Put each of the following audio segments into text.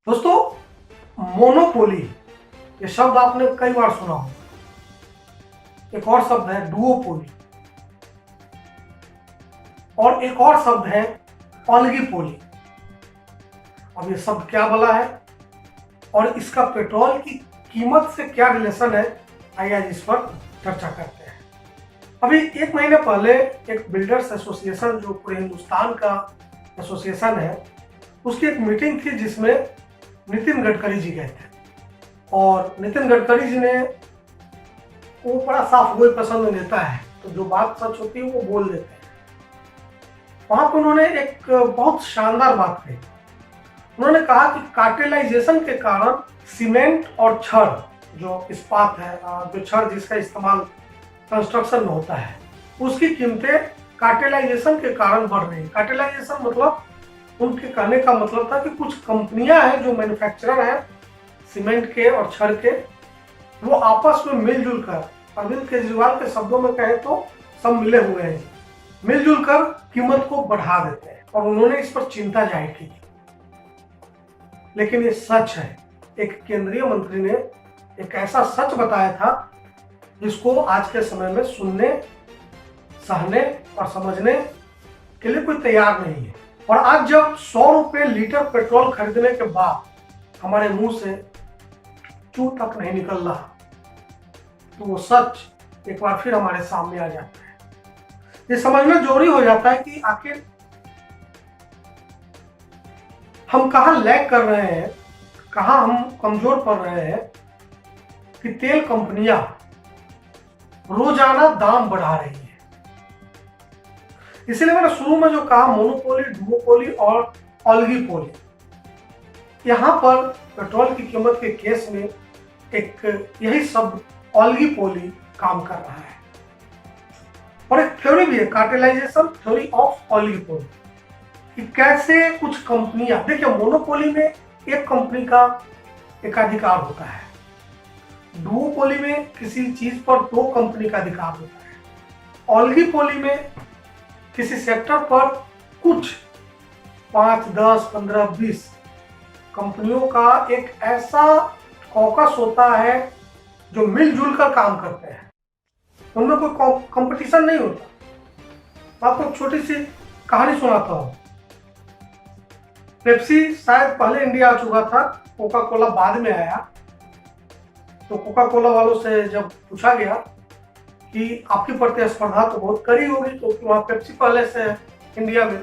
दोस्तों, मोनोपोली ये शब्द आपने कई बार सुना होगा। एक और शब्द है डुओपोली और एक और शब्द है ऑलिगोपोली। अब ये शब्द क्या बोला है और इसका पेट्रोल की कीमत से क्या रिलेशन है, आइए आज इस पर चर्चा करते हैं। अभी एक महीने पहले एक बिल्डर्स एसोसिएशन जो पूरे हिंदुस्तान का एसोसिएशन है, उसकी एक मीटिंग थी जिसमें नितिन गडकरी जी गए थे और नितिन गडकरी जी ने, वो बड़ा साफ गोई पसंद नेता है, तो जो बात सच होती है वो बोल देते हैं। वहां पर उन्होंने एक बहुत शानदार बात कही। उन्होंने कहा कि कार्टेलाइजेशन के कारण सीमेंट और छड़, जो इस्पात है, जो छड़ जिसका इस्तेमाल कंस्ट्रक्शन में होता है, उसकी कीमतें कार्टेलाइजेशन के कारण बढ़ रही है। कार्टेलाइजेशन मतलब, उनके कहने का मतलब था कि कुछ कंपनियां हैं जो मैन्युफैक्चरर हैं सीमेंट के और छड़ के, वो आपस में मिलजुल कर, अरविंद केजरीवाल के शब्दों में कहें तो सब मिले हुए हैं, मिलजुल कर कीमत को बढ़ा देते हैं और उन्होंने इस पर चिंता जाहिर की। लेकिन ये सच है, एक केंद्रीय मंत्री ने एक ऐसा सच बताया था जिसको आज के समय में सुनने, सहने और समझने के लिए कोई तैयार नहीं है। और आज जब 100 रुपए लीटर पेट्रोल खरीदने के बाद हमारे मुंह से चू तक नहीं निकल रहा, तो वो सच एक बार फिर हमारे सामने आ जाता है। ये समझना जरूरी हो जाता है कि आखिर हम कहाँ लैग कर रहे हैं, कहाँ हम कमजोर पड़ रहे हैं कि तेल कंपनियां रोजाना दाम बढ़ा रही है। इसीलिए मैंने शुरू में जो कहा मोनोपोली, डुओपोली और ऑलिगोपोली, यहां पर पेट्रोल की कीमत के केस में एक यही शब्द ऑलिगोपोली काम कर रहा है। और एक थ्योरी भी है, कार्टेलाइजेशन थ्योरी ऑफ ऑलिगोपोली, कि कैसे कुछ कंपनियां, देखिए मोनोपोली में एक कंपनी का एकाधिकार होता है, डुओपोली में किसी चीज पर दो कंपनी का अधिकार होता है, ऑलिगोपोली में किसी सेक्टर पर कुछ 5, 10, 15, 20 कंपनियों का एक ऐसा कॉकस होता है जो मिलजुल कर काम करते हैं, उनमें कोई कंपटीशन नहीं होता। आपको एक छोटी सी कहानी सुनाता हूँ। पेप्सी शायद पहले इंडिया आ चुका था, कोका कोला बाद में आया। तो कोका कोला वालों से जब पूछा गया कि आपकी प्रतिस्पर्धा तो बहुत कड़ी होगी, तो वहाँ पेप्सी पहले से इंडिया में,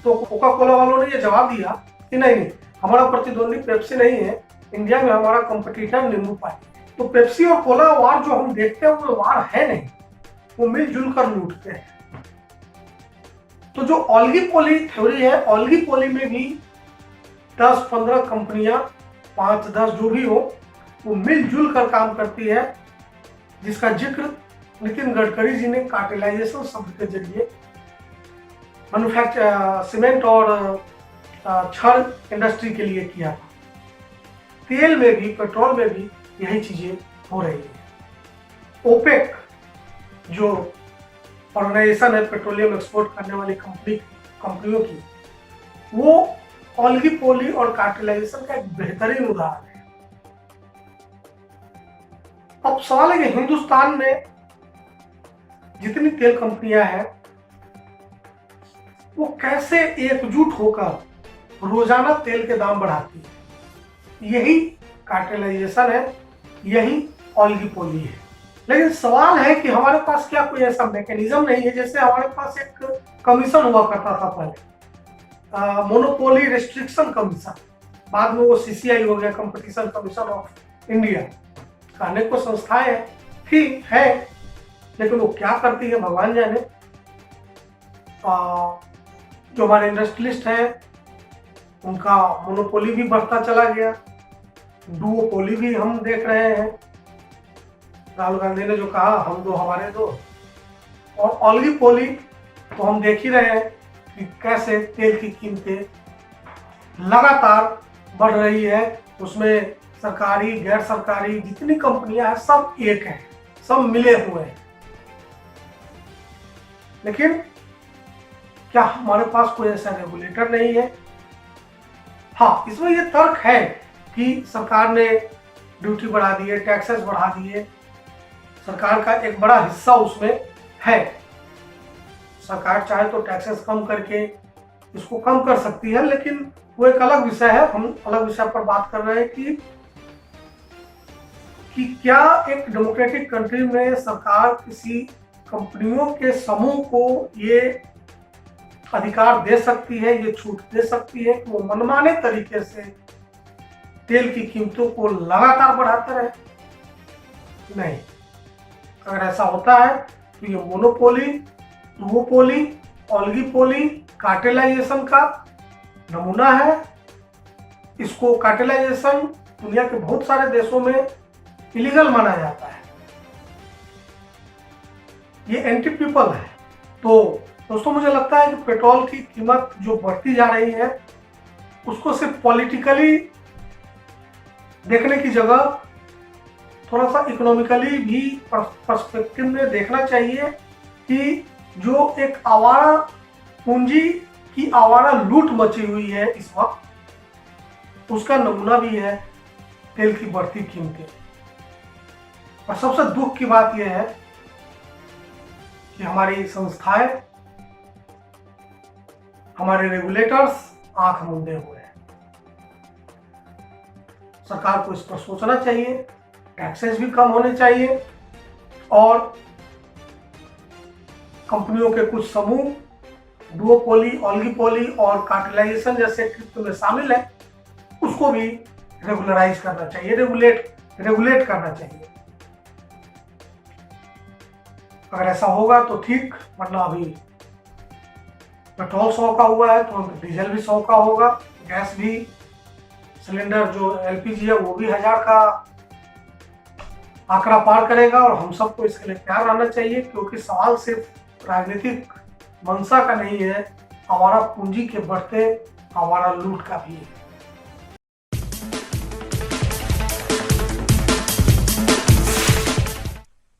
तो कोका कोला वालों ने ये जवाब दिया कि नहीं, हमारा प्रतिद्वंदी पेप्सी नहीं है, इंडिया में हमारा कंपटीटर नींबू पानी। तो पेप्सी और कोला वार जो हम देखते हैं वो वार है नहीं, वो मिलजुल कर लूटते हैं। तो जो ऑलिगोपोली थ्योरी है, ऑलिगोपोली में भी 10-15 कंपनियां, 5-10 जो भी हो, वो मिलजुल कर काम करती है, जिसका जिक्र नितिन गडकरी जी ने कार्टेलाइजेशन शब्द के जरिए सीमेंट और छड़ इंडस्ट्री के लिए किया था। तेल में भी, पेट्रोल में भी यही चीजें हो रही है। ओपेक जो ऑर्गेनाइजेशन है पेट्रोलियम एक्सपोर्ट करने वाली कंपनियों की, वो ऑलिगोपोली और कार्टेलाइजेशन का एक बेहतरीन उदाहरण है। अब सवाल है कि हिंदुस्तान में जितनी तेल कंपनियां हैं वो कैसे एकजुट होकर रोजाना तेल के दाम बढ़ाती है। यही कार्टेलाइजेशन है, यही ऑलिगोपोली है। लेकिन सवाल है कि हमारे पास क्या कोई ऐसा मैकेनिज्म नहीं है, जैसे हमारे पास एक कमीशन हुआ करता था पहले, मोनोपोली रिस्ट्रिक्शन कमीशन, बाद में वो सीसीआई हो गया, कंपटीशन कमीशन ऑफ इंडिया। कहने को संस्थाएं ठीक है, लेकिन वो क्या करती है भगवान जाने। जो हमारे इंडस्ट्रियलिस्ट हैं उनका मोनोपोली भी बढ़ता चला गया, डुओपोली भी हम देख रहे हैं। राहुल गांधी ने जो कहा, हम दो हमारे दो, और ऑलिगोपोली तो हम देख ही रहे हैं कि कैसे तेल की कीमतें लगातार बढ़ रही है। उसमें सरकारी, गैर सरकारी जितनी कंपनियां हैं सब एक हैं, सब मिले हुए हैं। लेकिन क्या हमारे पास कोई ऐसा रेगुलेटर नहीं है हाँ, इसमें ये तर्क है कि सरकार ने ड्यूटी बढ़ा दी है, टैक्सेस बढ़ा दिए, सरकार का एक बड़ा हिस्सा उसमें है। सरकार चाहे तो टैक्सेस कम करके इसको कम कर सकती है, लेकिन वो एक अलग विषय है। हम अलग विषय पर बात कर रहे हैं कि क्या एक डेमोक्रेटिक कंट्री में सरकार किसी कंपनियों के समूह को ये अधिकार दे सकती है, ये छूट दे सकती है कि वो मनमाने तरीके से तेल की कीमतों को लगातार बढ़ाते रहे? नहीं। अगर ऐसा होता है तो ये मोनोपोली, दुओपोली, ऑलिगोपोली, कार्टेलाइजेशन का नमूना है। इसको कार्टेलाइजेशन दुनिया के बहुत सारे देशों में इलीगल माना जाता है। ये एंटी पीपल है। तो दोस्तों, मुझे लगता है कि पेट्रोल की कीमत जो बढ़ती जा रही है उसको सिर्फ पॉलिटिकली देखने की जगह थोड़ा सा इकोनॉमिकली भी पर्सपेक्टिव में देखना चाहिए कि जो एक आवारा पूंजी की आवारा लूट मची हुई है इस वक्त, उसका नमूना भी है तेल की बढ़ती कीमतें। और सबसे दुख की बात यह है कि हमारी संस्थाएं, हमारे रेगुलेटर्स आंख मूंदे हुए हैं। सरकार को इस पर सोचना चाहिए, टैक्सेस भी कम होने चाहिए और कंपनियों के कुछ समूह डुओपोली, ऑलिगोपोली और कार्टेलाइजेशन जैसे कृत्य में शामिल है, उसको भी रेगुलराइज करना चाहिए, रेगुलेट करना चाहिए। अगर ऐसा होगा तो ठीक, वरना अभी पेट्रोल 100 का हुआ है तो डीजल भी 100 का होगा, गैस भी, सिलेंडर जो एलपीजी है वो भी 1000 का आंकड़ा पार करेगा। और हम सबको इसके लिए तैयार रहना चाहिए, क्योंकि सवाल सिर्फ राजनीतिक मंशा का नहीं है, आवारा पूंजी के बढ़ते आवारा लूट का भी है।